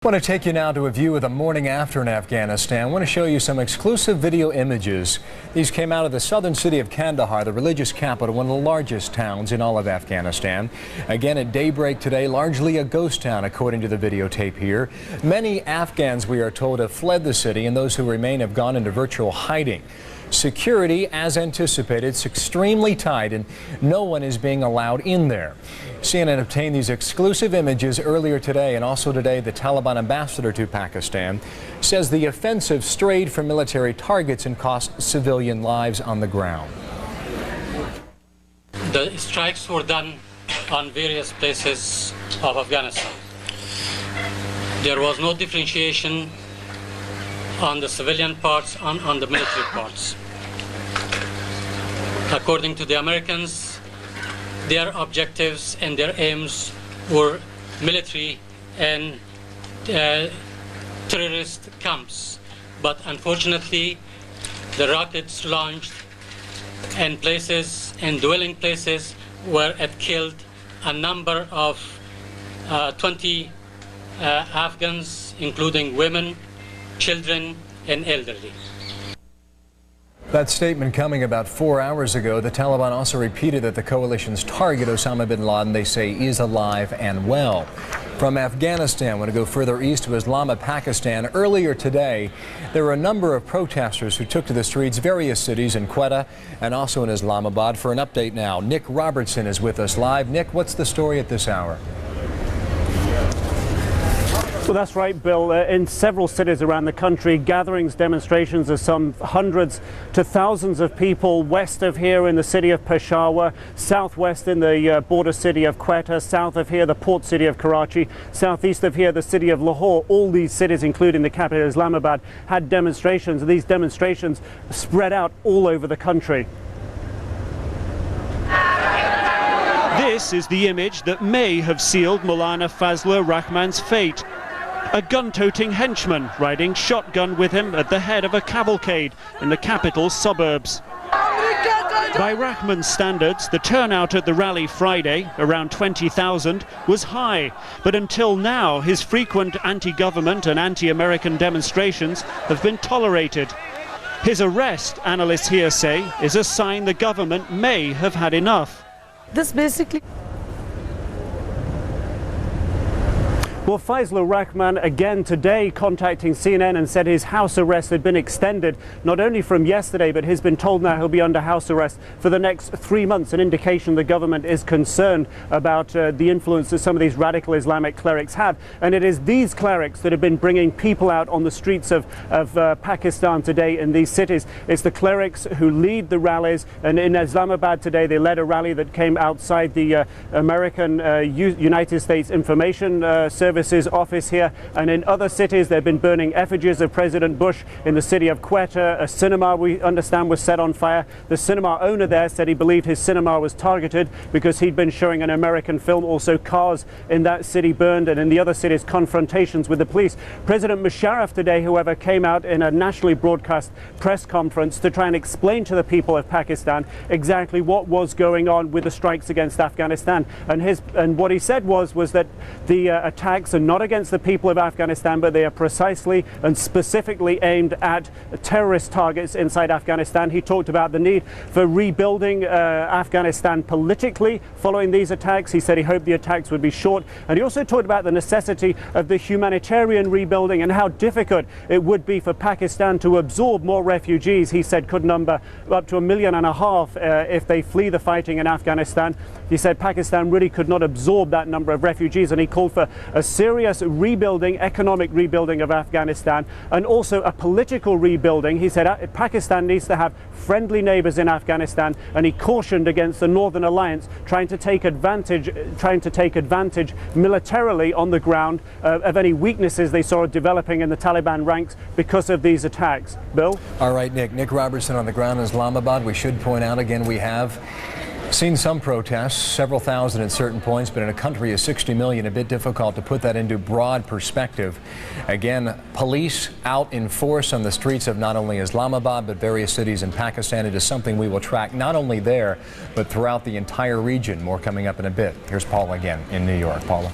I want to take you now to a view of the morning after in Afghanistan. I want to show you some exclusive video images. These came out of the southern city of Kandahar, the religious capital, one of the largest towns in all of Afghanistan. Again, at daybreak today, largely a ghost town, according to the videotape here. Many Afghans, we are told, have fled the city, and those who remain have gone into virtual hiding. Security, as anticipated, is extremely tight, and no one is being allowed in there. CNN obtained these exclusive images earlier today, and also today the Taliban ambassador to Pakistan says the offensive strayed from military targets and cost civilian lives on the ground. The strikes were done on various places of Afghanistan. There was no differentiation on the civilian parts, on the military parts. According to the Americans, their objectives and their aims were military and terrorist camps. But unfortunately, the rockets launched and places and dwelling places where it killed a number of 20 Afghans, including women, children, and elderly. That statement coming about 4 hours ago. The Taliban also repeated that the coalition's target, Osama bin Laden, they say is alive and well. From Afghanistan, I want to go further east to Islamabad, Pakistan. Earlier today, there were a number of protesters who took to the streets, various cities in Quetta and also in Islamabad. For an update now, Nick Robertson is with us live. Nick, what's the story at this hour? Well, that's right, Bill. In several cities around the country, gatherings, demonstrations of some hundreds to thousands of people west of here in the city of Peshawar, southwest in the border city of Quetta, south of here the port city of Karachi, southeast of here the city of Lahore. All these cities, including the capital Islamabad, had demonstrations. These demonstrations spread out all over the country. This is the image that may have sealed Maulana Fazlur Rahman's fate. A gun-toting henchman riding shotgun with him at the head of a cavalcade in the capital's suburbs. By Rahman's standards, the turnout at the rally Friday, around 20,000, was high. But until now, his frequent anti-government and anti-American demonstrations have been tolerated. His arrest, analysts here say, is a sign the government may have had enough. This basically... Well, Fazlur Rahman again today contacting CNN and said his house arrest had been extended not only from yesterday, but he's been told now he'll be under house arrest for the next 3 months, an indication the government is concerned about the influence that some of these radical Islamic clerics have. And it is these clerics that have been bringing people out on the streets of Pakistan today in these cities. It's the clerics who lead the rallies, and in Islamabad today they led a rally that came outside the American United States Information Services office here, and in other cities they've been burning effigies of President Bush. In the city of Quetta, a cinema, we understand, was set on fire. The cinema owner there said he believed his cinema was targeted because he'd been showing an American film. Also, cars in that city burned, and in the other cities confrontations with the police. President Musharraf today, however, came out in a nationally broadcast press conference to try and explain to the people of Pakistan exactly what was going on with the strikes against Afghanistan. And what he said was that the attacks are not against the people of Afghanistan, but they are precisely and specifically aimed at terrorist targets inside Afghanistan. He talked about the need for rebuilding Afghanistan politically following these attacks. He said he hoped the attacks would be short, and he also talked about the necessity of the humanitarian rebuilding and how difficult it would be for Pakistan to absorb more refugees. He said could number up to 1.5 million if they flee the fighting in Afghanistan. He said Pakistan really could not absorb that number of refugees, and he called for a serious rebuilding, economic rebuilding of Afghanistan, and also a political rebuilding. He said Pakistan needs to have friendly neighbors in Afghanistan, and he cautioned against the Northern Alliance trying to take advantage militarily on the ground of any weaknesses they saw developing in the Taliban ranks because of these attacks. Bill? All right, Nick Robertson on the ground in Islamabad. We should point out again, we have seen some protests, several thousand at certain points, but in a country of 60 million, a bit difficult to put that into broad perspective. Again, police out in force on the streets of not only Islamabad, but various cities in Pakistan. It is something we will track not only there, but throughout the entire region. More coming up in a bit. Here's Paula again in New York. Paula.